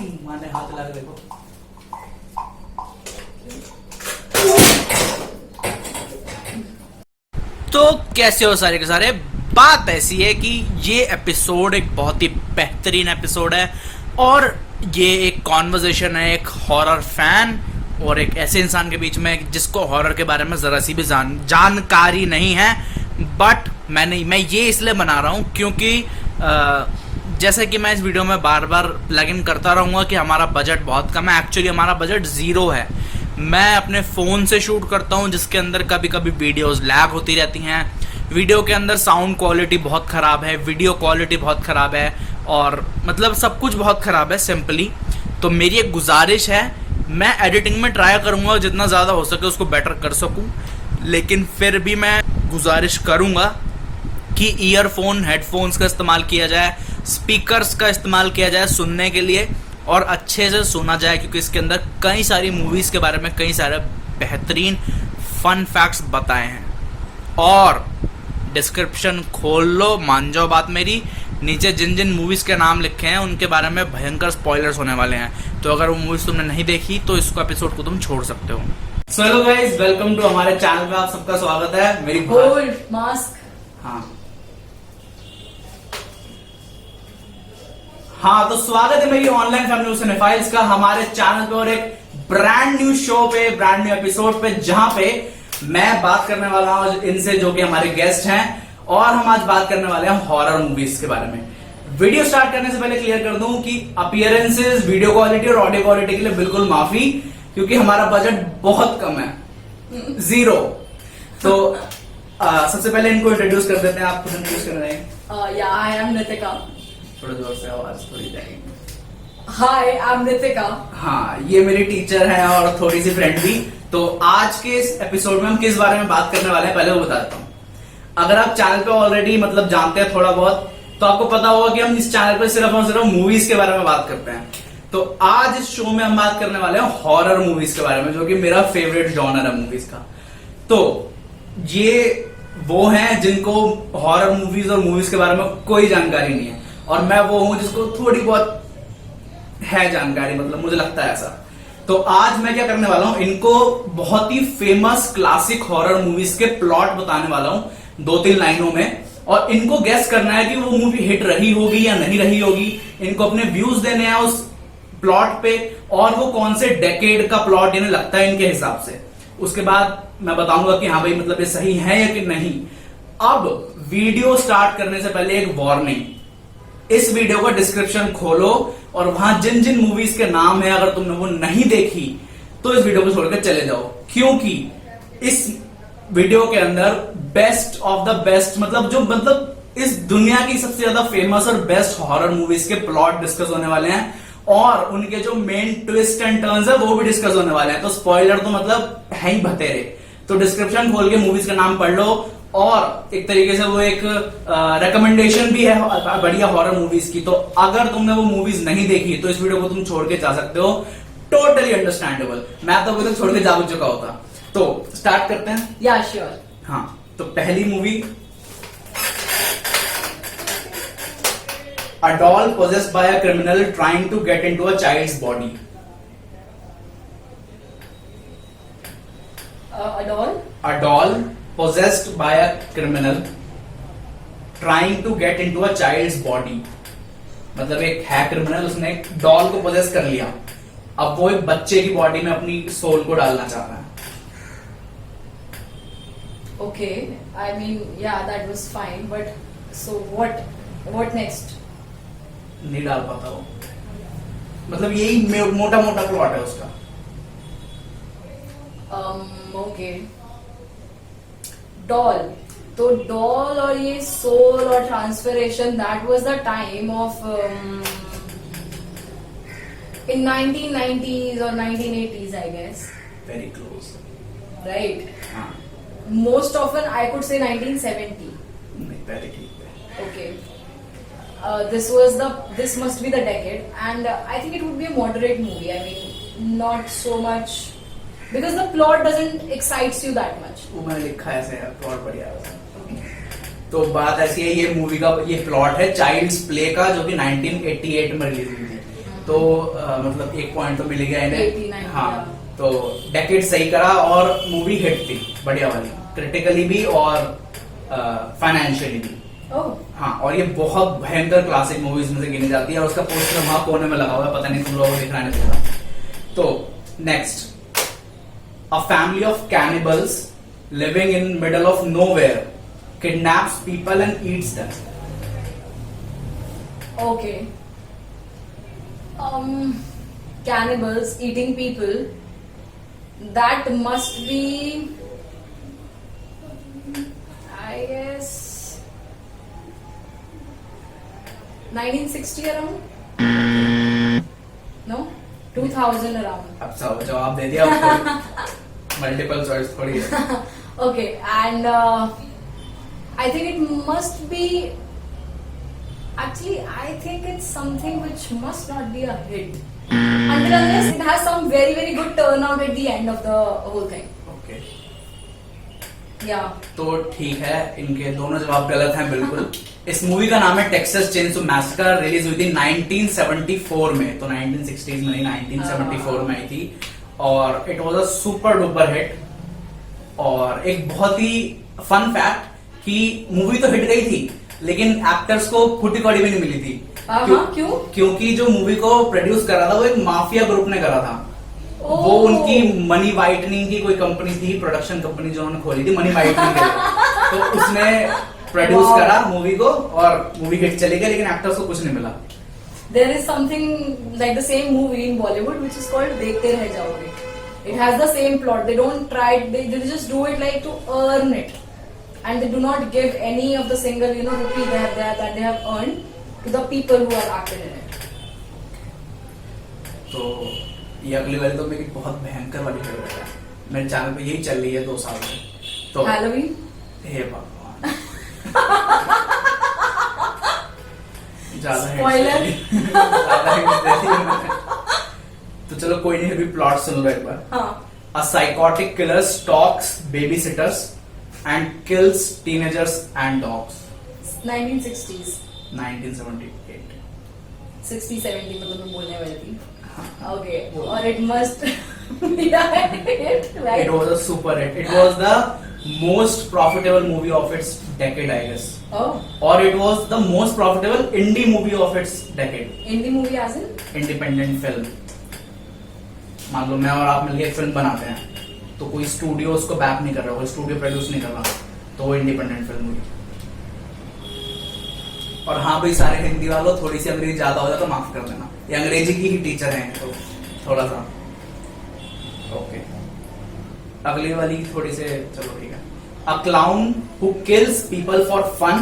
माने हाथ लगा देखो। तो कैसे हो सारे के सारे। बात ऐसी है कि ये एपिसोड एक बहुत ही बेहतरीन एपिसोड है और ये एक कॉन्वर्सेशन है एक हॉरर फैन और एक ऐसे इंसान के बीच में जिसको हॉरर के बारे में जरा सी भी जानकारी नहीं है। बट मैं ये इसलिए बना रहा हूँ क्योंकि जैसे कि मैं इस वीडियो में बार बार प्लग इन करता रहूँगा कि हमारा बजट बहुत कम है। एक्चुअली हमारा बजट 0 है। मैं अपने फ़ोन से शूट करता हूँ जिसके अंदर कभी कभी वीडियोस लैग होती रहती हैं। वीडियो के अंदर साउंड क्वालिटी बहुत ख़राब है, वीडियो क्वालिटी बहुत ख़राब है और मतलब सब कुछ बहुत ख़राब है सिंपली। तो मेरी एक गुजारिश है, मैं एडिटिंग में ट्राई करूँगा जितना ज़्यादा हो सके उसको बेटर कर सकूँ, लेकिन फिर भी मैं गुजारिश करूँगा कि ईयरफोन हेडफोन्स का इस्तेमाल किया जाए, स्पीकर्स का इस्तेमाल किया जाए सुनने के लिए और अच्छे से सुना जाए, क्योंकि इसके अंदर कई सारी मूवीज़ के बारे में कई सारे बेहतरीन फन फैक्ट्स बताए हैं। और डिस्क्रिप्शन खोल लो, मान जाओ बात मेरी, नीचे जिन जिन मूवीज़ के नाम लिखे हैं उनके बारे में भयंकर स्पॉयलर्स होने वाले हैं। तो अगर वो मूवीज़ तुमने नहीं देखी तो इसको एपिसोड को तुम छोड़ सकते हो। So hello guys, welcome to हमारे चैनल पे आप सबका स्वागत है। मेरी गोल्ड मास्क हाँ तो स्वागत है मेरी ऑनलाइन फैमिली सिनेफाइल्स का हमारे चैनल पे और एक ब्रांड न्यू शो पे, ब्रांड न्यू एपिसोड पे, जहां पे मैं बात करने वाला हूं इनसे जो कि हमारे गेस्ट हैं और हम आज बात करने वाले हैं हॉरर मूवीज के बारे में। वीडियो स्टार्ट करने से पहले क्लियर कर दूं कि अपीयरेंसेस, वीडियो क्वालिटी और ऑडियो क्वालिटी के लिए बिल्कुल माफी, क्योंकि हमारा बजट बहुत कम है, 0। तो सबसे पहले इनको इंट्रोड्यूस कर देते हैं। आप खुद इंट्रोड्यूस कर रहे हैं। या आई एम नितिका। थोड़ा जोर से आवाज थोड़ी जाएगी। हाय आई एम नितिका। हाँ, ये मेरी टीचर है और थोड़ी सी फ्रेंड भी। तो आज के इस एपिसोड में हम किस बारे में बात करने वाले हैं पहले वो बता देता हूँ। अगर आप चैनल पे ऑलरेडी मतलब जानते हैं थोड़ा बहुत, तो आपको पता होगा कि हम इस चैनल पे सिर्फ और सिर्फ मूवीज के बारे में बात करते हैं। तो आज इस शो में हम बात करने वाले हैं हॉरर मूवीज के बारे में, जो कि मेरा फेवरेट जॉनर है मूवीज का। तो ये वो हैं जिनको हॉरर मूवीज और मूवीज के बारे में कोई जानकारी नहीं है, और मैं वो हूं जिसको थोड़ी बहुत है जानकारी, मतलब मुझे लगता है ऐसा। तो आज मैं क्या करने वाला हूं, इनको बहुत ही फेमस क्लासिक हॉरर मूवीज के प्लॉट बताने वाला हूं 2-3 लाइनों में, और इनको गेस करना है कि वो मूवी हिट रही होगी या नहीं रही होगी। इनको अपने व्यूज देने हैं उस प्लॉट पे, और वो कौन से डेकेड का प्लॉट इन्हें लगता है इनके हिसाब से। उसके बाद मैं बताऊंगा कि हाँ भाई मतलब ये सही है या कि नहीं। अब वीडियो स्टार्ट करने से पहले एक वार्निंग, इस वीडियो का डिस्क्रिप्शन खोलो और वहां जिन जिन मूवीज के नाम है अगर तुमने वो नहीं देखी तो इस वीडियो को छोड़कर चले जाओ, क्योंकि इस वीडियो के अंदर बेस्ट ऑफ द बेस्ट मतलब इस दुनिया की सबसे ज्यादा फेमस और बेस्ट हॉरर मूवीज के प्लॉट डिस्कस होने वाले हैं, और उनके जो मेन ट्विस्ट एंड टर्न्स है वो भी डिस्कस होने वाले हैं। तो स्पॉइलर तो मतलब है ही भतेरे। तो डिस्क्रिप्शन खोल के मूवीज का नाम पढ़ लो, और एक तरीके से वो एक रिकमेंडेशन भी है बढ़िया हॉरर मूवीज की। तो अगर तुमने वो मूवीज नहीं देखी तो इस वीडियो को तुम छोड़ के जा सकते हो, टोटली अंडरस्टैंडेबल। मैं तो अभी तक छोड़ के जा चुका होता। तो स्टार्ट करते हैं। या श्योर। हाँ, तो पहली movie, A doll possessed by a criminal trying to get into a child's body. A doll? A doll possessed by a criminal trying to get into a child's body. मतलब एक है criminal, उसने एक doll को poses कर लिया, अब वो एक बच्चे की बॉडी में अपनी सोल को डालना चाह रहा है। Okay, I mean, yeah, that was fine, but so what next? नहीं डाल पाता वो, मतलब यही मोटा मोटा प्लॉट है उसका। Okay. डॉल, तो डॉल और ये सोल और transformation, that was the time of in 1990s or 1980s, I guess. Very close. Right. हाँ. Most often I could say 1970. नहीं, very ठीक है. Okay. This must be the decade, and I think it would be a moderate movie. I mean, not so much, because the plot doesn't excites you that much. वो मैंने लिखा है ऐसे, plot बढ़िया है। तो बात ऐसी है, ये मूवी का ये प्लॉट है चाइल्ड्स प्ले का, जो कि 1988 में रिलीज हुई थी। तो मतलब एक पॉइंट तो मिल गया 89, इन्हें। हाँ, तो डेकेड सही करा और मूवी हिट थी बढ़िया वाली, क्रिटिकली भी और फाइनेंशियली भी। ओह, हाँ, और ये बहुत भयंकर क्लासिक मूवीज में से गिनी जाती है और उसका पोस्टर वहां कोने में लगा हुआ है, पता नहीं तुम लोगों को दिख रहा है नहीं दिख रहा। तो next, a family of cannibals living in middle of nowhere kidnaps people and eats them. okay. Cannibals eating people. That must be, I guess, 1960 around? No? 2000 around. अब सब जवाब दे दिया, मल्टीपल चॉइस थोड़ी है। Okay, and I think it must be. Actually, I think it's something which must not be a hit. Until unless it has some very very good turnout at the end of the whole thing. Okay, Yeah. तो ठीक है, इनके दोनों जवाब गलत हैं बिल्कुल। इस मूवी का नाम है टेक्सास चेनसो मैसेकर, रिलीज हुई थी 1974 में, तो 1960s में नहीं 1974 में आई थी और it was a super duper hit. और एक बहुत ही फन फैक्ट कि मूवी तो हिट गई थी लेकिन एक्टर्स को फूटी कौड़ी भी नहीं मिली थी। क्यों? क्योंकि जो मूवी को प्रोड्यूस करा था वो एक माफिया ग्रुप ने करा था। ओह। वो उनकी मनी वाइटनिंग की कोई कंपनी थी, प्रोडक्शन कंपनी जो उन्होंने खोली थी मनी वाइटनिंग के लिए। तो उसने प्रोड्यूस Wow. करा मूवी को और मूवी हिट चली गई लेकिन एक्टर्स को कुछ नहीं मिला। There is something like the same movie in Bollywood which is called देखते रह जाओगे. It has the same plot. They don't try. They just do it like to earn it, and they do not give any of the single rupee that they have earned to the people who are acted in it. तो ये अगली वाली तो मेरी बहुत भयंकर वाली favourite है, मेरे चैनल पे यही चल रही है 2 साल से। तो Halloween. हे भगवान, ज्यादा hits Spoiler. दे दी। ज्यादा hits दे दी मैंने। तो चलो कोई नहीं, अभी प्लॉट सुन लो एक बार। हाँ. A psychotic killer stalks babysitters and kills teenagers and dogs. 1960s. 1978. 60-70 मतलब मैं बोलने वाली थी. Okay, or it must be a hit, right? It was a super hit. It was the most profitable movie of its decade, I guess. Oh, Or it was the most profitable indie movie of its decade. indie movie as in? Independent film. मान लो मैं और आप मिलकर एक film बनाते हैं तो कोई स्टूडियो उसको बैक नहीं कर रहा, कोई स्टूडियो प्रोड्यूस नहीं कर रहा, तो वो इंडिपेंडेंट फिल्म हुई। और हाँ भाई, सारे हिंदी वालों थोड़ी सी अंग्रेजी ज्यादा हो जाए तो माफ कर देना, ये अंग्रेजी की ही टीचर हैं तो थोड़ा सा। ओके, अगली वाली थोड़ी से चलो ठीक है। A clown who kills people for fun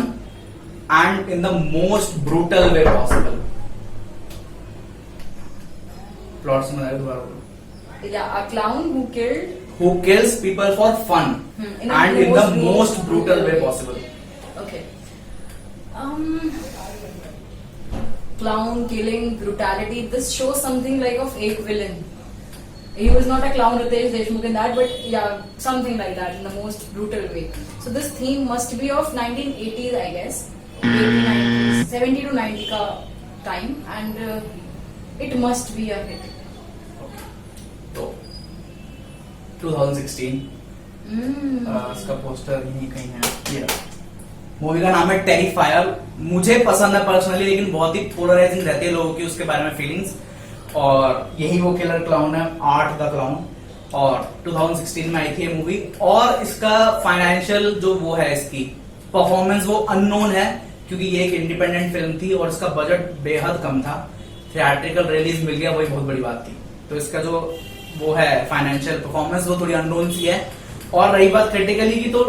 and in the most brutal way possible. Plot समझ आया दोबारा बोलो। Yeah, a clown who killed. Who kills people for fun In and in the most brutal way possible. Okay. Clown killing, brutality. This shows something like a fake villain. He was not a clown Ritesh Deshmukh in that, but yeah, something like that in the most brutal way. So this theme must be of 1980s, I guess. 80, 90s, 70 to 90 ka time, and it must be a hit. तो 2016 Mm. इसका poster यहीं कहीं है, ये movie का नाम है टेरिफायर। मुझे पसंद है पर्सनली, लेकिन बहुत ही पोलराइजिंग रहती है लोगों की उसके बारे में फीलिंग्स। और यही वो किलर क्लाउन है, आर्ट द क्लाउन, और 2016 में आई थी ये मूवी। और इसका फाइनेंशियल जो वो है, इसकी परफॉर्मेंस वो अननोन है क्योंकि ये एक इंडिपेंडेंट फिल्म थी और इसका बजट बेहद कम था। थिएट्रिकल रिलीज मिल गया, वही बहुत बड़ी बात थी। तो इसका जो वो है फाइनेंशियल परफॉर्मेंस वो थोड़ी अननोन सी है। और रही बात क्रिटिकली की, तो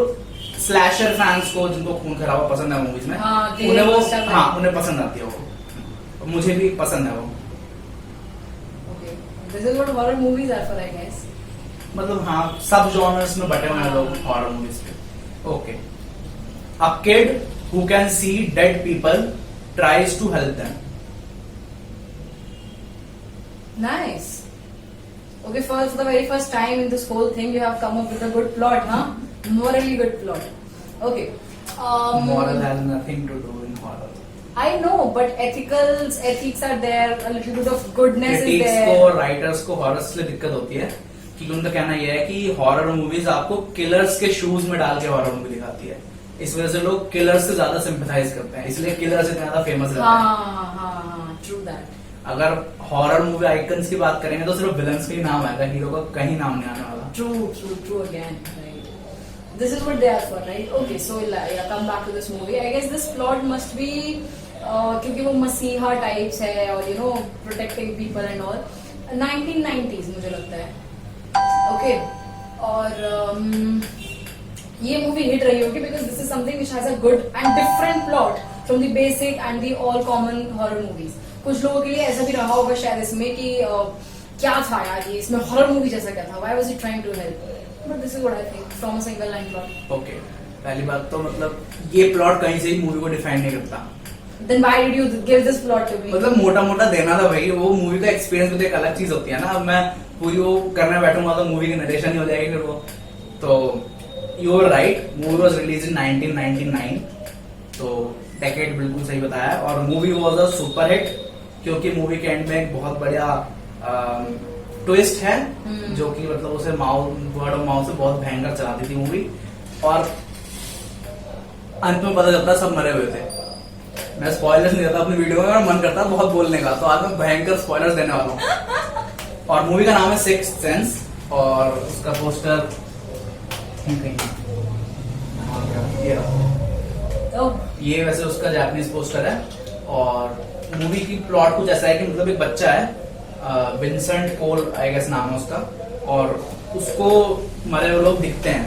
स्लैशर फैंस को जिनको खून खराबा पसंद है मूवीज में, हाँ, उन्हें वो पसंद है। हाँ उन्हें पसंद आती है वो, मुझे भी पसंद है वो। Okay. This is what horror movies are for, I guess. मतलब हाँ, सब जॉनर्स में बटे हुए हैं लोग हॉरर मूवीज पे। Okay, a kid who can see dead people tries to help them. Nice. Okay, for the very first time in this whole thing, you have come up with a good plot, huh? Morally good plot. Okay. Moral has nothing to do in horror. I know, but ethics are there. A little bit of goodness is critics there. को और writers को horror से दिक्कत होती है क्योंकि उनका कहना यह है कि हॉरर मूवीज आपको किलर्स के शूज में डाल के हॉरर मूवी दिखाती है, इस वजह से लोग किलर्स से ज्यादा सिंपैथाइज करते हैं, इसलिए किलर्स इतना ज्यादा फेमस रहते हैं। हाँ, true that. अगर हॉरर मूवी आइकन्स की बात करेंगे तो सिर्फ विलन्स का ही नाम आएगा, हीरो का कहीं नाम नहीं आने वाला। True again. Right. This is what they are for, right? Okay, so yeah, come back to this movie. I guess this plot must be क्योंकि वो मसीहा टाइप्स है और protecting people and all 1990s मुझे लगता है। ओके, और ये मूवी हिट रही होगी because this is something which has a good and different plot from the basic and the all common horror movies. कुछ लोगों के लिए ऐसा भी रहा होगा शायद इसमें कि क्या था यार, ये इसमें हॉरर मूवी जैसा क्या था, why was it trying to help, but this is what I think from a single line plot. Okay, पहली बात तो मतलब ये प्लॉट कहीं से ही मूवी को डिफाइन नहीं करता। Then why did you give this plot to me? मतलब मोटा मोटा देना था भाई, वो मूवी का एक्सपीरियंस तो एक अलग चीज होती है ना। अब मैं पूरी वो करने बैठूंगा तो मूवी की नरेशन ही हो जाएगी फिर वो। तो you are right, movie was release in 1999, तो डेकेड बिल्कुल सही बताया। और movie was a super hit क्योंकि मूवी के एंड में एक बहुत बढ़िया ट्विस्ट है जो कि मतलब उसे वर्ड ऑफ माउथ से बहुत भयंकर चलाती थी मूवी, और अंत में पता चलता सब मरे हुए थे। मैं स्पॉयलर्स नहीं देता अपनी वीडियो में, मेरा मन करता है बहुत बोलने का, तो आज मैं भयंकर स्पॉयलर्स देने वाला हूँ। और मूवी का नाम है सिक्स्थ सेंस, और उसका पोस्टर ये वैसे उसका जापानीज पोस्टर है। और मूवी की प्लॉट कुछ ऐसा है कि मतलब एक बच्चा है, विंसेंट कोल आई गेस नाम है उसका, और उसको मरे हुए लोग दिखते हैं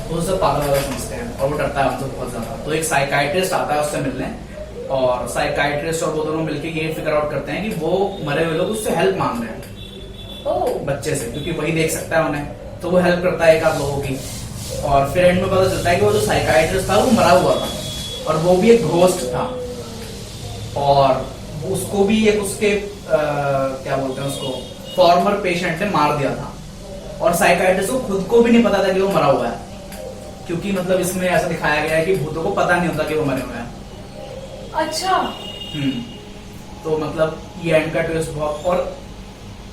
तो उसे पागल वागल समझते हैं और वो डरता है उनसे बहुत ज्यादा। तो एक साइकाइट्रिस्ट आता है उससे मिलने, और साइकाइट्रिस्ट और वो दोनों मिलके ये फिगर आउट करते हैं कि वो मरे हुए लोग उससे हेल्प मांग रहे हैं बच्चे से, क्योंकि वही देख सकता है उन्हें, तो वो हेल्प करता है एक आध लोगों की। और फिर एंड में पता चलता है कि वो जो साइकाइट्रिस्ट था वो मरा हुआ था और वो भी एक घोस्ट था, और उसको भी एक उसके क्या बोलते हैं उसको फॉर्मर पेशेंट ने मार दिया था, और साइकाइट्रिस्ट को खुद को भी नहीं पता था कि वो मरा हुआ है, क्योंकि मतलब इसमें ऐसा दिखाया गया है कि भूतों को पता नहीं होता कि वो मरे हुए हैं। अच्छा। तो मतलब ये एंड का ट्विस्ट बहुत, और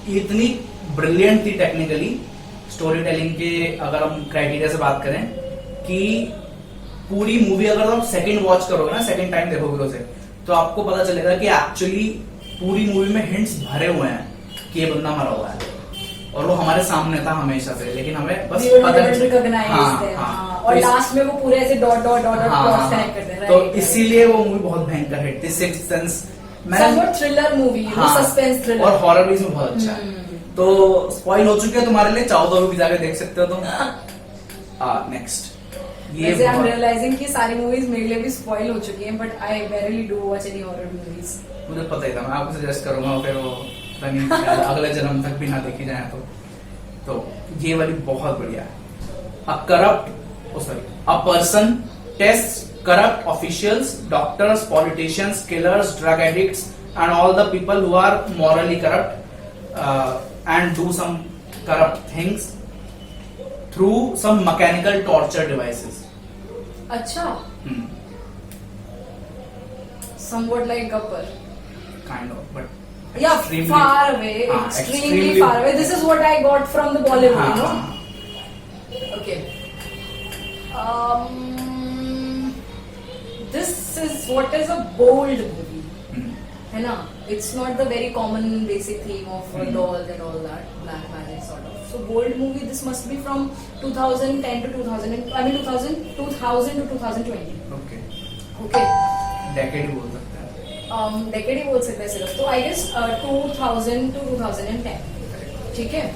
इतनी ब्रिलियंट थी टेक्निकली स्टोरी टेलिंग के अगर हम क्राइटेरिया से बात करें, कि पूरी मूवी अगर आप सेकंड वॉच करोगे ना, सेकंड टाइम देखोगे उसे, तो आपको पता चलेगा कि एक्चुअली पूरी मूवी में हिंट्स भरे हुए हैं कि ये बंदा मरा हुआ है, और वो हमारे सामने था हमेशा से, लेकिन हमें बस पता नहीं। और लास्ट में वो पूरे ऐसे dot dot dot dot connect करते हैं, तो इसीलिए वो मूवी बहुत भयंकर हिट थी। Sixth sense thriller movie, suspense thriller, और हॉरर भी इसमें बहुत अच्छा है। तो स्पॉइल हो चुके हैं तुम्हारे लिए, चाहो तो भी जाके देख सकते हो तुम। नेक्स्ट ये आई एम रियलाइजिंग कि सारी मूवीज मेरे लिए भी स्पॉइल हो चुकी हैं, but I rarely do watch any horror movies. मुझे पता ही था, मैं आपको सजेस्ट करूंगा, फिर वो पता नहीं अगले जन्म तक भी ना देखी जाए तो ये वाली बहुत बढ़िया है। A person tests corrupt officials, doctors, politicians, killers, drug addicts, and all the people who are morally corrupt and do some corrupt things through some mechanical torture devices. अच्छा. Somewhat like Gabbar. Kind of, but yeah, far away, extremely far away. This is what I got from the Bollywood, you know. Okay. This is what is a bold movie, है ना? It's not the very common basic theme of dolls and all that, black magic sort of. So bold movie, this must be from 2010 to 2000 to 2020. Okay. Decade बोल सकते हैं. Decade ही बोल सकते हैं सिर्फ. तो I guess 2000 to 2010. ठीक है.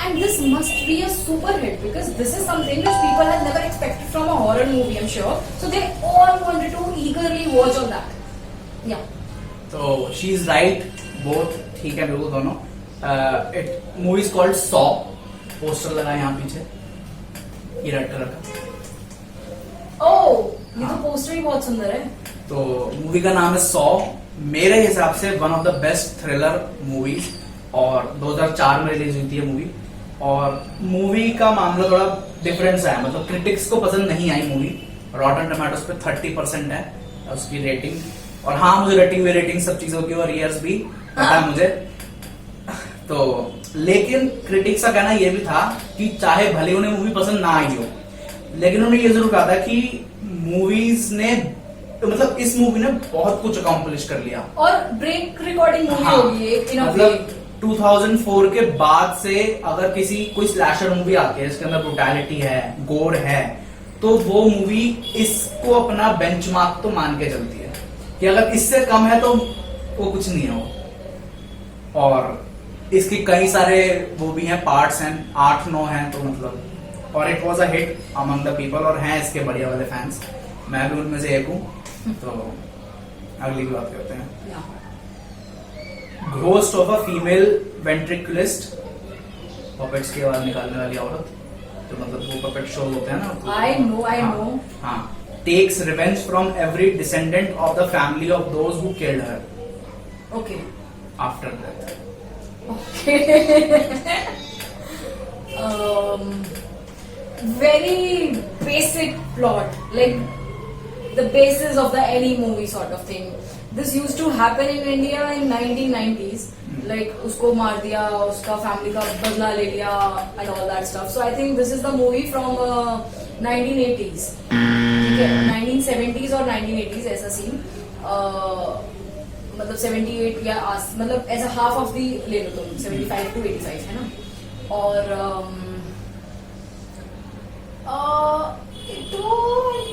And this must be a super hit because this is something which people had never expected from a horror movie, I'm sure. So they all wanted to eagerly watch on that. Yeah. So she's right. Both ठीक है बिल्कुल दोनों. Movie is called Saw. Poster लगा यहाँ पीछे. ये red colour का. Oh, ये तो पोस्टर ही बहुत सुंदर है. तो मूवी का नाम है Saw. मेरे हिसाब से one of the best thriller movies, और 2004 में रिलीज हुई थी ये मूवी. और मूवी का मामला थोड़ा डिफरेंस है, मतलब क्रिटिक्स को पसंद नहीं आई मूवी. रॉटन टोमेटोस पे 30% है, उसकी रेटिंग, और हाँ मुझे रेटिंग सब चीजों की और ईयर्स भी पता है मुझे। तो लेकिन क्रिटिक्स का कहना यह भी था कि चाहे भले उन्हें मूवी पसंद ना आई हो, लेकिन उन्होंने ये जरूर कहा था कि मूवीज ने मतलब इस मूवी ने बहुत कुछ अकॉम्प्लिश कर लिया और ब्रेक रिकॉर्डिंग मूवी होगी इन अ वे। मतलब 2004 के बाद से अगर कोई स्लैशर मूवी आती है जिसके अंदर ब्रुटैलिटी है, गोर है, तो वो मूवी इसको अपना बेंचमार्क तो मान के चलती है कि अगर इससे कम है तो वो कुछ नहीं है वो। और इसके कई सारे वो भी हैं, पार्ट्स हैं, 8-9 हैं, तो मतलब और it was a hit among the people, और हैं इसके बढ़िया वाले फैंस, मैं भी उनमें से एक हूँ। तो अगली की बात करते हैं। Ghost of a female ventriloquist, puppets की आवाज निकालने वाली औरत, तो मतलब वो पपेट शो होते हैं ना। आई नो हाँ, takes revenge from every descendant of the family of those who killed her okay after death. very basic plot, like the basis of the any movie sort of thing. This used to happen in India in 1990s. Like उसको मार दिया, उसका family का बदला ले लिया and all that stuff. So I think this is the movie from 1980s. ठीक है, 1970s और 1980s ऐसा सीन, मतलब 78 या मतलब ऐसा हाफ ऑफ दी ले लो तुम, 75 to 85 है ना। और it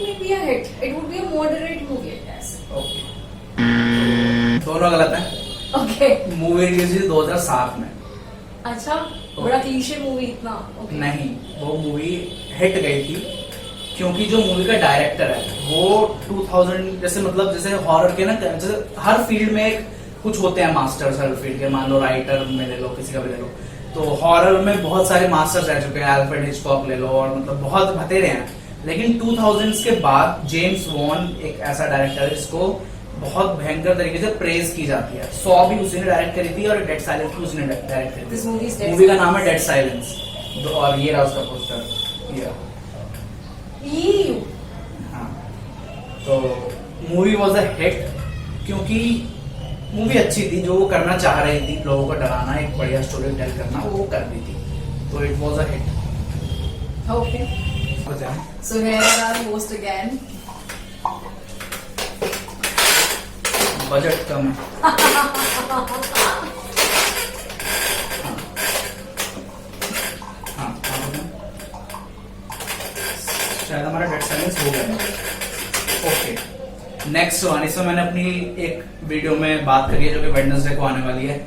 would be a hit. It would be a moderate movie, I guess. Okay, दोनों गलत हैं। Okay. मूवी रिलीज हुई 2007 में। अच्छा, बड़ा क्लीशे मूवी इतना। Okay. नहीं, वो मूवी हिट गई थी क्योंकि जो मूवी का डायरेक्टर है वो 2000 जैसे मतलब जैसे हॉरर के ना, जैसे हर फील्ड में एक कुछ होते हैं मास्टर्स, हर फील्ड के, मान लो राइटर में ले लो, किसी का भी ले लो, तो हॉरर में बहुत सारे मास्टर्स रह चुके हैं, अल्फ्रेड हिचकॉक ले लो, और मतलब बहुत बतेरे हैं। लेकिन 2000s के बाद जेम्स वॉन एक ऐसा डायरेक्टर है जिसको बहुत भयंकर तरीके से प्रेज की जाती है। 100 भी उसी ने डायरेक्ट करी थी और डेड साइलेंस भी उसने डायरेक्ट करी थी। मूवी का नाम है डेड साइलेंस, और ये रहा उसका पोस्टर। हाँ, तो मूवी वॉज अ हिट क्योंकि मूवी अच्छी थी, जो वो करना चाह रही थी, लोगों को डराना, एक बढ़िया स्टोरी टेल करना, वो कर दी थी, तो it was a hit. Okay, so here are host again. Budget कम है। हाँ, शायद हमारा डेड साइलेंस हो गया। ओके, नेक्स्ट वन, इसमें मैंने अपनी एक वीडियो में बात करी है जो कि वेडनेसडे को आने वाली है।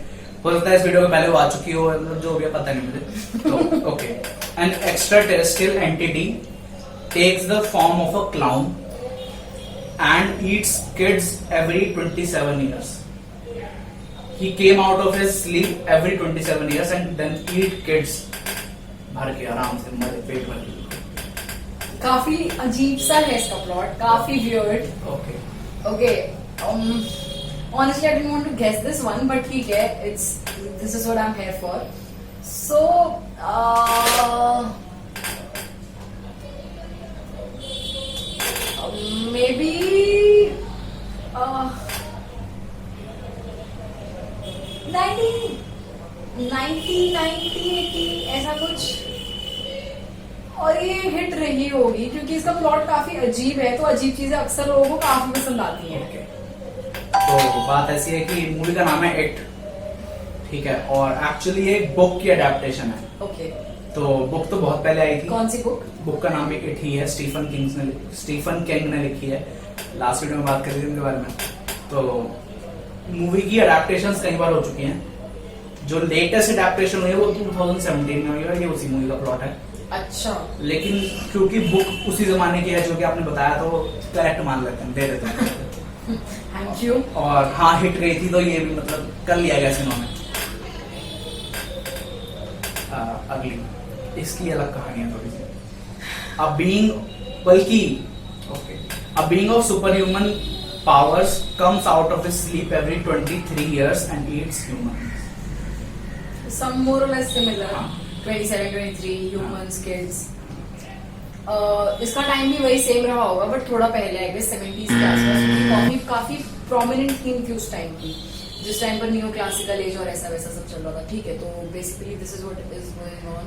हो सकता है इस वीडियो के पहले वो आ चुकी हो, जो भी पता नहीं मुझे। तो okay, an extraterrestrial entity takes the form of a clown and eats kids every 27 years. He came out of his sleep every 27 years and then eat kids. भर के आराम से मरे पेट भर के। काफी अजीब सा है इसका प्लॉट, काफी weird. Okay. Honestly, I didn't want to guess this one, but ठीक है, this is what I'm here for. So, maybe 1980 ऐसा कुछ, और ये हिट रही होगी क्योंकि इसका प्लॉट काफी अजीब है, तो अजीब चीजें अक्सर लोगों को काफी पसंद आती हैं। तो बात ऐसी है कि मूवी का नाम है इट, ठीक है, और एक्चुअली ये एक बुक की अडेप्टेशन है। ओके, तो बुक तो बहुत पहले आई थी। कौन सी बुक? बुक का नाम इट ही है, स्टीफन किंग ने लिखी है। लास्ट वीडियो में बात करी थी उनके बारे में। तो मूवी की अडेप्टेशंस कई बार हो चुकी हैं, जो लेटेस्ट अडेप्टेशन हुई है वो 2017 में हुई है, ये उसी मूवी का प्लॉट है। अच्छा, लेकिन क्योंकि बुक उसी जमाने की है जो कि आपने बताया, तो करेक्ट मान लेते हैं, दे देते हैं। Thank you. और हाँ, हिट गई थी तो ये भी मतलब कर लिया गया इन्होंने। अगली इसकी अलग कहानी है थोड़ी सी। A being of superhuman powers comes out of his sleep every 23 years and eats humans. Some more or less similar. 27, 23 humans, kids. इसका टाइम भी वही सेम रहा होगा बट थोड़ा पहले आई गेस 70s के आसपास, काफी प्रोमिनेंट थीम थी उस टाइम की, जिस टाइम पर न्यू क्लासिकल एज और ऐसा वैसा सब चल रहा था। ठीक है, तो basically this is what is going on.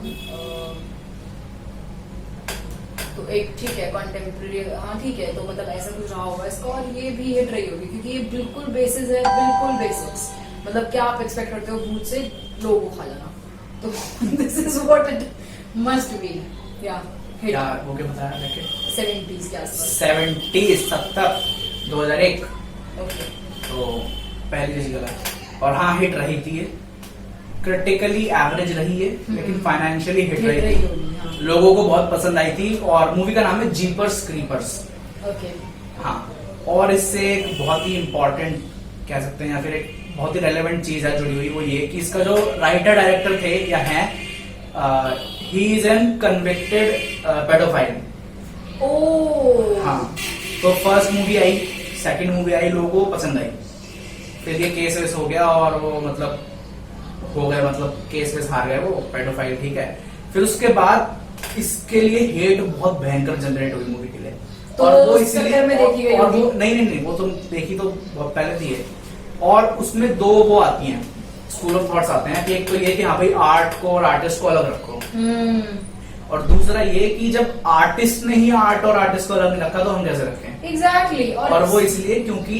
तो एक ठीक है कंटेम्प्रेरी, हाँ ठीक है, तो मतलब ऐसा कुछ रहा होगा इसका, और ये भी हिट रही होगी क्योंकि ये बिल्कुल बेसिस है, बिल्कुल बेसिक्स। मतलब क्या आप एक्सपेक्ट करते हो भूत से, लोगों को खा जाना, तो this is what it must be. या क्या वो क्या बताया लेके 70s के आसपास, 70 70 2001, ओके। तो पहली चीज गलत। और हाँ हिट रही थी ये, क्रिटिकली एवरेज रही है लेकिन फाइनेंशियली हिट रही थी, होगी, हाँ। लोगों को बहुत पसंद आई थी। और मूवी का नाम है जीपर्स क्रीपर्स। ओके। हाँ, और इससे एक बहुत ही इंपॉर्टेंट कह सकते हैं या फिर एक बहुत ही रेलेवेंट चीज है जुड़ी हुई, वो ये कि इसका जो राइटर डायरेक्टर थे या हैं, he is an convicted paedophile. Oh. हाँ, तो फर्स्ट मूवी आई, सेकंड मूवी आई, लोगों को पसंद आई, फिर ये केस वेस हो गया और वो मतलब हो गए, मतलब केस वेस हार गए वो पेडोफाइल, ठीक है। फिर उसके बाद इसके लिए हेट बहुत भयंकर जनरेट हुई मूवी के लिए, तो और वो उस चक्कर में देखी गई और होगी। वो नहीं वो तो देखी तो बहुत पहले थी है। और उसमें दो वो आती हैं, स्कूल ऑफ थॉट्स आते हैं कि एक तो ये कि हाँ भाई आर्ट को और आर्टिस्ट को अलग रखो, और दूसरा ये कि जब आर्टिस्ट ने ही आर्ट और आर्टिस्ट को अलग नहीं रखा तो हम कैसे रखें। एग्जैक्टली। और वो इसलिए क्योंकि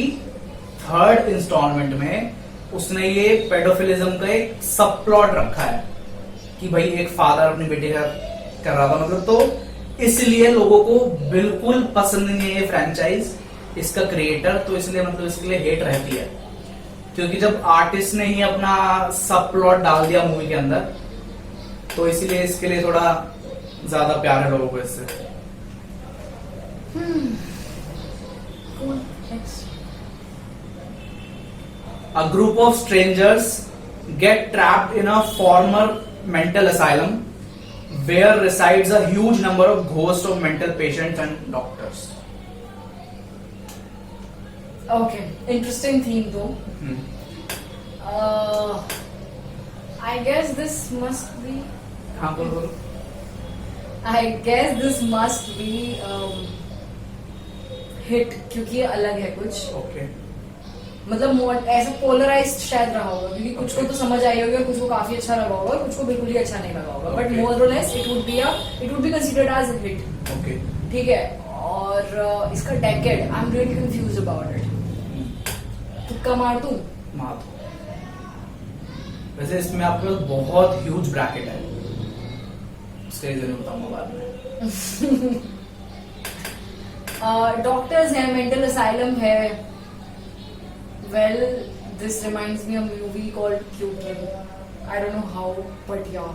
थर्ड इंस्टॉलमेंट में उसने ये पेडोफिलिज्म का एक सब प्लॉट रखा है कि भाई एक फादर अपनी बेटी का कर रहा था, मतलब तो इसलिए लोगों को बिल्कुल पसंद नहीं है ये फ्रेंचाइज, इसका क्रिएटर, तो इसलिए मतलब इसके लिए हेट रहती है, क्योंकि जब आर्टिस्ट ने ही अपना सब प्लॉट डाल दिया मूवी के अंदर, तो इसलिए इसके लिए थोड़ा ज्यादा प्यार है लोगों को इससे। Cool. Next. A group of strangers get trapped in a former mental asylum where resides a huge number of ghosts of mental patients and doctors. Okay, interesting theme though. I guess this must be. हाँ बोलो। I guess this must be hit क्योंकि ये अलग है कुछ, okay, मतलब ऐसा polarised शायद रहा होगा क्योंकि कुछ को तो समझ आई होगी और कुछ को काफी अच्छा लगा होगा और कुछ को बिल्कुल ही अच्छा नहीं लगा होगा, बट मोर और less it would be considered as a hit. Okay, ठीक है, और इसका decade I am really confuse about it. तुक्का मार दूं? मार दो। वैसे इसमें आपके पास बहुत ह्यूज ब्रैकेट है, उसके लिए बताऊंगा बाद में। डॉक्टर्स है, मेंटल असाइलम है। Well this reminds me a movie called Cukin, I don't know how but yeah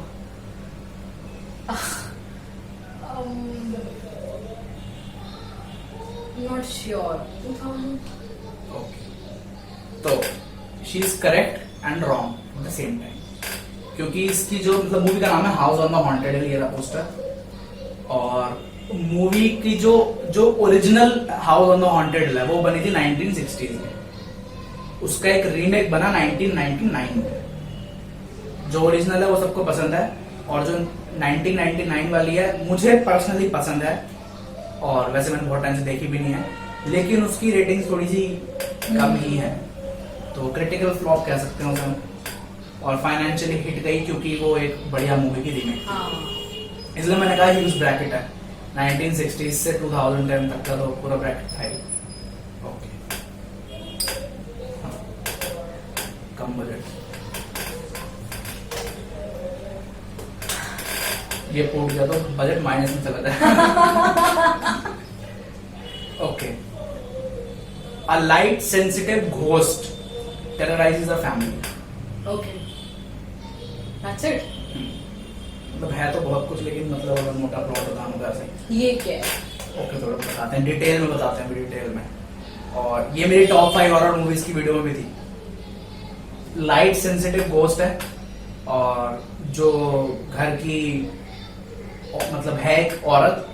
not sure 2000। तो she is correct and wrong at the same time, क्योंकि इसकी जो मतलब मूवी का नाम है house on the haunted hill, ये रहा पोस्टर, और मूवी की जो original house on the haunted hill है वो बनी थी 1960s में, उसका एक रीमेक बना 1999 में। जो ओरिजिनल है वो सबको पसंद है, और जो 1999 वाली है मुझे पर्सनली पसंद है, और वैसे मैंने बहुत टाइम से देखी भी नहीं है, लेकिन उसकी रेटिंग थोड़ी सी कम ही है, तो क्रिटिकल फ्लॉप कह सकते हैं उसे, और फाइनेंशियली हिट गई क्योंकि वो एक बढ़िया मूवी की रीमेक थी। इसलिए मैंने कहा ह्यूज ब्रैकेट है, 1960s से 2010 तक का तो पूरा ब्रैकेट था ही। ओके, कम बजट, ये फूट गया तो बजट माइनस में चला जाए। Okay, a light sensitive ghost terrorises a family. Okay, that's it. मतलब है तो बहुत कुछ, लेकिन मतलब अगर मोटा प्लॉट बताऊं तो ऐसे ये क्या है? ओके, थोड़ा बताते हैं, डिटेल में बताते हैं, डिटेल में। और ये मेरी टॉप 5 हॉरर मूवीज की वीडियो में भी थी। लाइट सेंसिटिव घोस्ट है, और जो घर की मतलब है एक औरत,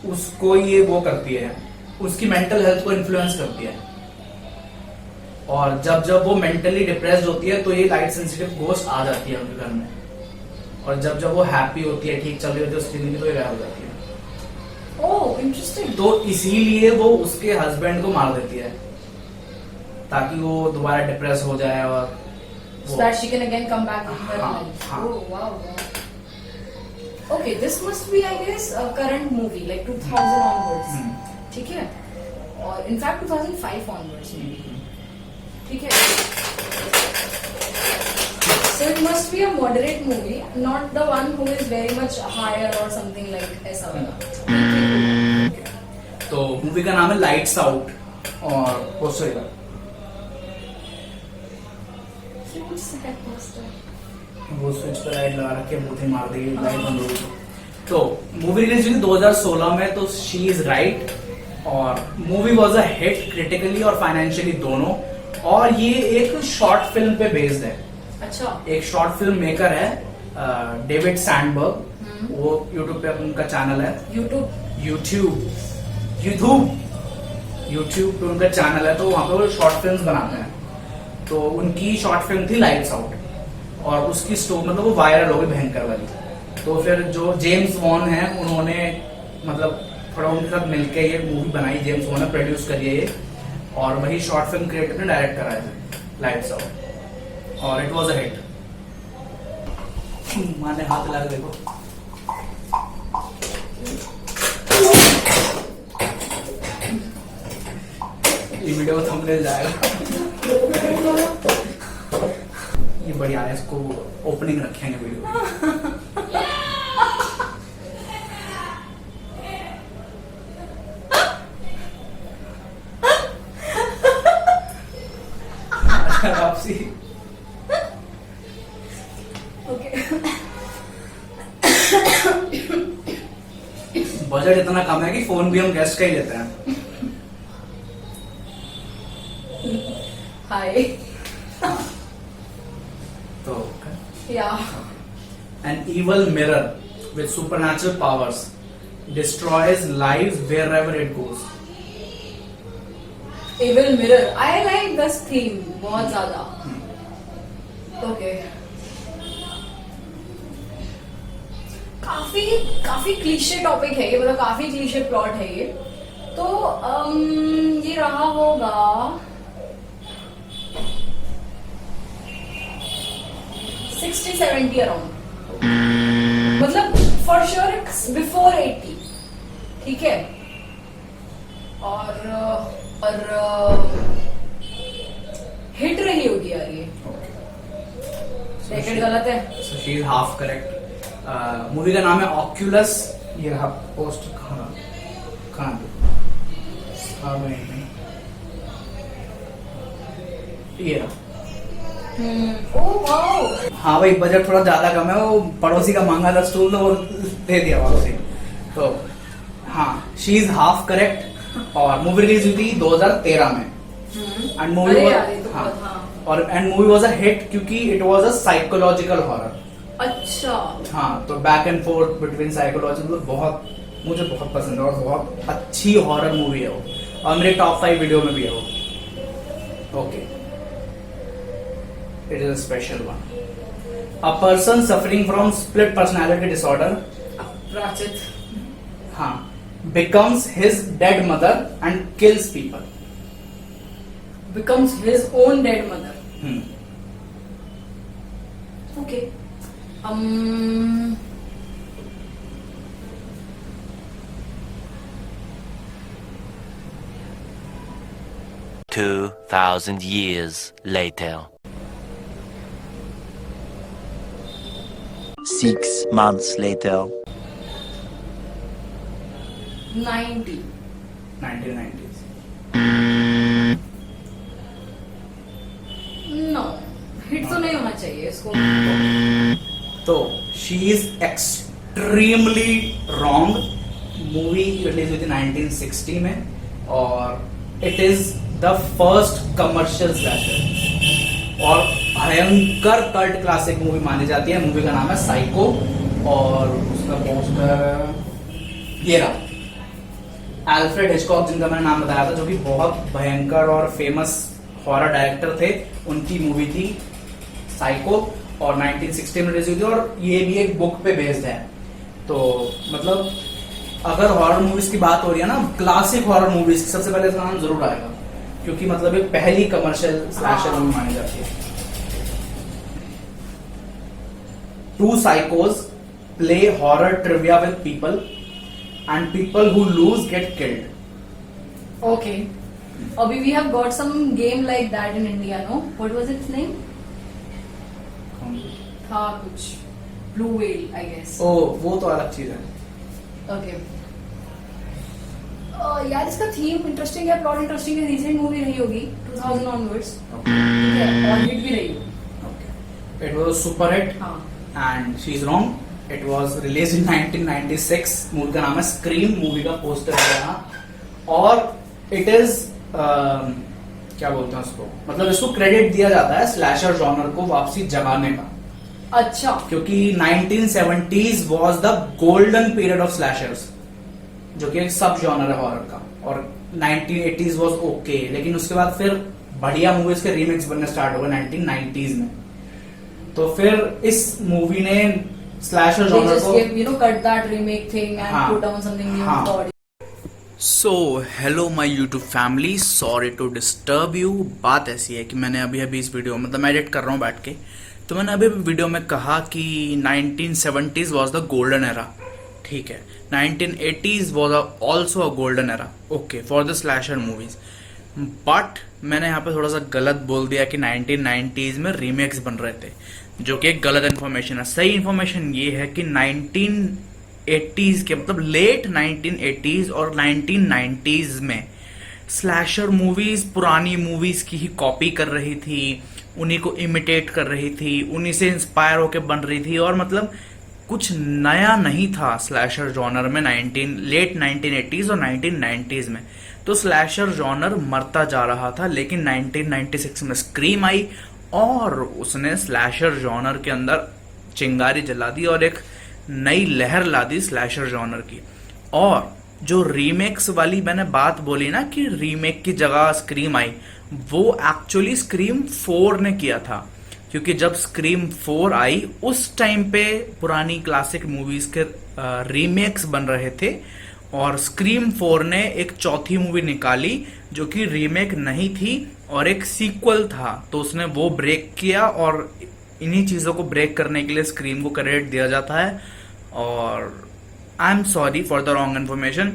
उसको ये वो करती है, उसकी मेंटल हेल्थ को इन्फ्लुएंस करती है, और जब जब वो मेंटली डिप्रेस्ड होती है तो ये लाइट सेंसिटिव घोस्ट आ जाती है उनके घर में, और जब जब वो हैप्पी होती है, ठीक चल रही होती है उसकी जिंदगी, तो ये गायब हो जाती है। Oh, interesting. तो इसीलिए वो उसके हस्बैंड को मार देती है ताकि वो दोबारा डिप्रेस हो जाए और So that she can again come back in her हाँ, life. हाँ. Oh, wow. Okay, this must be, I guess, a current movie, like 2000 onwards. ठीक है? और in fact 2005 onwards maybe. ठीक है? So it must be a moderate movie, not the one who is very much higher or something like ऐसा वाला. तो movie का नाम है लाइट्स आउट और पोस्टर Huge sad poster. वो स्विच पर लाइट लगा रखे बूथे मार देगी लाइट बंद हो गई। तो मूवी रिलीज हुई 2016 में, तो शी इज राइट। और movie was a hit critically और फाइनेंशियली दोनों। और ये एक शॉर्ट फिल्म पे बेस्ड है। अच्छा। एक शॉर्ट फिल्म मेकर है डेविड सैंडबर्ग, वो यूट्यूब पे उनका चैनल है। यूट्यूब पे उनका चैनल है, तो वहां पे वो शॉर्ट फिल्म्स बनाते हैं। तो उनकी शॉर्ट फिल्म थी लाइट्स आउट और उसकी स्टोरी मतलब वो वायरल हो गई भयंकर वाली। तो फिर जो जेम्स वॉन है उन्होंने मतलब थोड़ा उनके साथ मिलके ये मूवी बनाई। जेम्स वॉन ने प्रोड्यूस करी है ये, और वही शॉर्ट फिल्म क्रिएटर ने डायरेक्ट कराया था लाइट्स आउट, और इट वाज अ हिट। माने हाथ लगा के देखो। ये वीडियो थंबनेल जाएगा। ये बढ़िया है, इसको ओपनिंग रखेंगे वीडियो। वापसी। बजट इतना कम है कि फोन भी हम गेस्ट का ही लेते हैं। हाय। तो Yeah. an evil mirror with supernatural powers destroys lives wherever it goes. Evil mirror. I like this theme बहुत ज्यादा. Okay. काफी क्लीशे टॉपिक है ये, मतलब काफी क्लीशे प्लॉट है ये। तो ये रहा होगा 60-70 अराउंड, मतलब फॉर श्योर इट्स बिफोर 80। ठीक है। और हिट रही होगी यार ये। डेकेड गलत है। So she is half correct. Movie का नाम है ऑक्यूलस। ये रहा पोस्ट। कहाँ ये रहा। हाँ भाई, बजट थोड़ा ज्यादा कम है, वो पड़ोसी का मांगा था स्टूल तो वो दे दिया वापसी। तो हाँ, शी इज हाफ करेक्ट। और मूवी रिलीज हुई थी 2013 में। And movie was a hit क्योंकि it was a psychological horror. अच्छा। हाँ, तो back and forth between psychological मुझे बहुत पसंद है और बहुत अच्छी हॉरर मूवी है वो, और मेरे टॉप 5 वीडियो में भी है वो। Okay, it is a special one. A person suffering from split personality disorder, प्राचित, हाँ, becomes his dead mother and kills people. becomes his own dead mother. Okay. 2,000 years later. 6 months later. 1990s. No, hit तो नहीं होना चाहिए इसको। तो she is extremely wrong. Movie release हुई थी 1960 में, और it is the first commercial slasher और भयंकर कल्ट क्लासिक मूवी मानी जाती है। मूवी का नाम है साइको, और उसका पोस्टर ये रहा। एल्फ्रेड हिचकॉक, जिनका मैंने नाम बताया था, जो कि बहुत भयंकर और फेमस हॉरर डायरेक्टर थे, उनकी मूवी थी साइको, और 1960 में रिलीज हुई थी, और ये भी एक बुक पे बेस्ड है। तो मतलब अगर हॉरर मूवीज की बात हो रही है ना, क्लासिक हॉरर मूवीज, सबसे पहले इसका नाम जरूर आएगा, क्योंकि मतलब ये पहली कमर्शियल स्लैशर मूवी मानी जाती है। Two psychos play horror trivia with people, and people who lose get killed. Okay. Abhi we have got some game like that in India, no? What was its name? था कुछ Blue Whale, I guess. ओ वो तो अलग चीज है। Okay. यार इसका theme interesting है, प्लॉट इंटरेस्टिंग है, रीसेंट मूवी रही होगी 2000 ऑनवर्ड्स। ठीक है, और हिट भी रही होगी। It was a super hit. हाँ। And she's wrong. It was released in 1996. Movie का नाम है स्क्रीम, मूवी का पोस्टर है यहाँ। और इट इज क्या बोलते हैं उसको, मतलब इसको क्रेडिट दिया जाता है स्लैशर जॉनर को वापसी जगाने का। अच्छा। क्योंकि 1970s was the golden period of slashers, जो कि एक सब जॉनर है हॉरर का, और 1980s was okay, लेकिन उसके बाद फिर बढ़िया मूवीज के रीमेक्स बनने स्टार्ट हो गए 1990s में। तो फिर इस मूवी ने स्लैशर जॉनर को cut that remake thing and put down something new for it. So hello my YouTube family, sorry to disturb you. बात ऐसी है कि मैंने अभी इस वीडियो, मतलब मैं एडिट कर रहा हूँ बैठ के, तो मैंने अभी वीडियो में कहा कि 1970s was the golden era, ठीक है, 1980s was also a golden era, okay, for the slasher movies. But मैंने यहाँ पे थोड़ा सा गलत बोल दिया कि 1990s में रीमेक्स बन रहे थे, जो कि एक गलत इन्फॉर्मेशन है। सही इन्फॉर्मेशन ये है कि 1980s के, मतलब लेट 1980s और 1990s में स्लैशर मूवीज पुरानी मूवीज की ही कॉपी कर रही थी, उन्हीं को इमिटेट कर रही थी, उन्हीं से इंस्पायर होकर बन रही थी, और मतलब कुछ नया नहीं था स्लैशर जॉनर में लेट 1980s और 1990s में। तो स्लैशर जॉनर मरता जा रहा था, लेकिन 1996 में स्क्रीम आई और उसने स्लैशर जॉनर के अंदर चिंगारी जला दी और एक नई लहर ला दी स्लैशर जॉनर की। और जो रीमेक्स वाली मैंने बात बोली ना कि रीमेक की जगह स्क्रीम आई, वो एक्चुअली स्क्रीम 4 ने किया था, क्योंकि जब स्क्रीम 4 आई उस टाइम पे पुरानी क्लासिक मूवीज के रीमेक्स बन रहे थे, और स्क्रीम 4 ने एक चौथी मूवी निकाली जो कि रीमेक नहीं थी और एक सीक्वल था, तो उसने वो ब्रेक किया, और इन्हीं चीज़ों को ब्रेक करने के लिए स्क्रीम को क्रेडिट दिया जाता है। और I am sorry for the wrong information,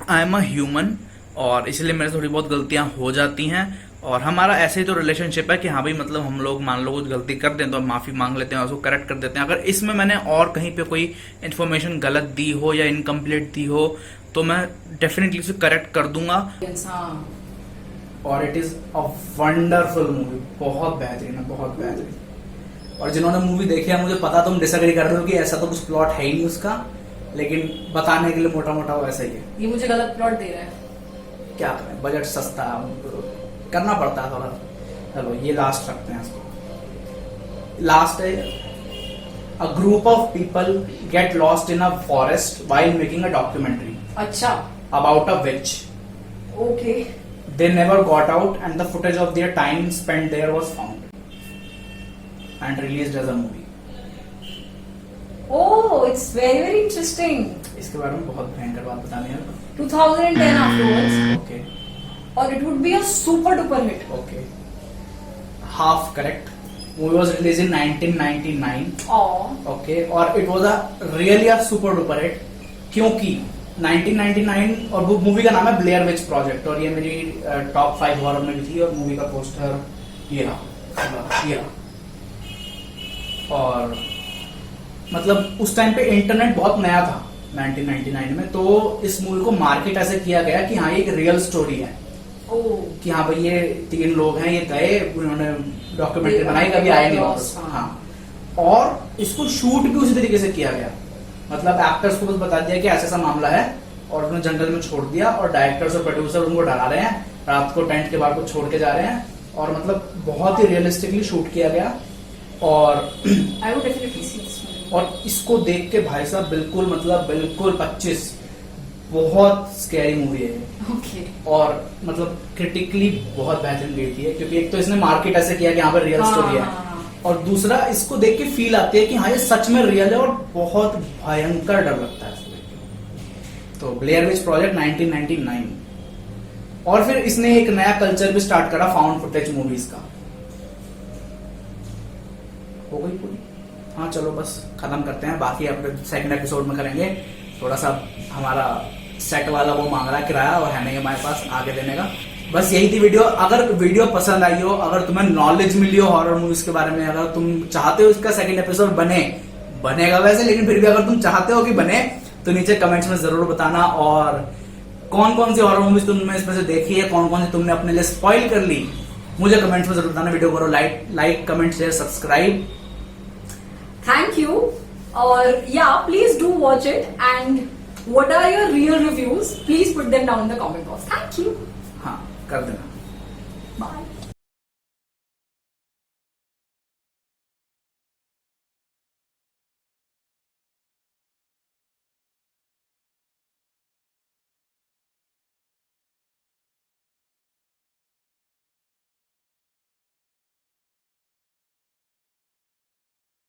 I am a human, और इसलिए मेरे से थोड़ी बहुत गलतियां हो जाती हैं, और हमारा ऐसे ही तो रिलेशनशिप है कि हाँ भाई, मतलब हम लोग मान लो कुछ गलती कर दें तो हम माफ़ी मांग लेते हैं और उसको करेक्ट कर देते हैं। अगर इसमें मैंने और कहीं पे कोई इन्फॉर्मेशन गलत दी हो या इनकम्प्लीट दी हो तो मैं डेफिनेटली उसे करेक्ट कर दूंगा। और it is a wonderful movie, बहुत बेहतरीन है, बहुत बेहतरीन। और जिन्होंने मूवी देखी है, मुझे पता तुम डिसएग्री कर रहे हो कि ऐसा तो कुछ प्लॉट है ही नहीं उसका, लेकिन बताने के लिए मोटा मोटा वो ऐसा ही है। ये मुझे गलत प्लॉट दे रहा है, क्या करें, बजट सस्ता करना पड़ता है थोड़ा। चलो ये लास्ट रखते हैं इसको। लास्ट है, a group of people get lost in a forest while making a documentary अच्छा, about a witch. Okay. They never got out and the footage of their time spent there was found and released as a movie. Oh, it's very very interesting. इसके बारे में बहुत भयंकर बात बतानी है। 2010 afterwards. Okay. Or it would be a super duper hit. Okay. Half correct. Movie was released in 1999. Oh. Okay. और it was a really a super duper hit क्योंकि 1999 और वो मूवी का नाम है ब्लेयर विच प्रोजेक्ट, और ये मेरी टॉप 5 हॉरर में भी थी, और मूवी का पोस्टर ये रहा। और मतलब उस टाइम पे इंटरनेट बहुत नया था 1999 में, तो इस मूवी को मार्केट ऐसे किया गया कि हाँ ये एक रियल स्टोरी है। कि हाँ भाई ये 3 लोग हैं, ये गए, उन्होंने डॉक्यूमेंट्री बनाई, कभी आए नहीं वापस। हाँ, और इसको शूट भी उसी तरीके से किया गया, मतलब एक्टर्स को बस बता दिया कि ऐसा मामला है, और उन्होंने जंगल में छोड़ दिया, और डायरेक्टर्स और प्रोड्यूसर उनको डरा रहे हैं, रात को टेंट के बाहर को छोड़ के जा रहे हैं, और मतलब बहुत ही रियलिस्टिकली शूट किया गया। और I would definitely see this movie. और इसको देख के भाई साहब बिल्कुल 25 बहुत स्कैरी मूवी है। Okay. और मतलब क्रिटिकली बहुत बेहतरीन गई थी, क्योंकि एक तो इसने मार्केट ऐसे किया कि यहाँ पर रियल स्टोरी है, और दूसरा इसको देख के फील आती है कि हाँ ये सच में रियल है, और बहुत भयंकर डर लगता है इसको देख के। तो ब्लेयर विच प्रोजेक्ट 1999। और फिर इसने एक नया कल्चर भी स्टार्ट करा फाउंड फुटेज मूवीज का। हो गई पूरी? हाँ चलो बस खत्म करते हैं, बाकी अपने सेकंड एपिसोड में करेंगे। थोड़ा सा हमारा सेट वाला वो मांग रहा है किराया और है नहीं हमारे पास आगे देने का। बस यही थी वीडियो। अगर वीडियो पसंद आई हो, अगर तुम्हें नॉलेज मिली हो हॉरर मूवीज के बारे में, अगर तुम चाहते हो इसका सेकंड एपिसोड बनेगा वैसे, लेकिन फिर भी अगर तुम चाहते हो कि बने तो नीचे कमेंट्स में जरूर बताना। और कौन कौन सी हॉरर मूवीज तुमने इसमें से देखी है, कौन कौन सी तुमने अपने लिए स्पॉइल कर ली, मुझे कमेंट्स में जरूर बताना। वीडियो करो like comment share subscribe. Thank you. Or yeah, please do watch it. And what are your real reviews? Please put them down in the comment box. Thank you. हाँ कर देना। Bye.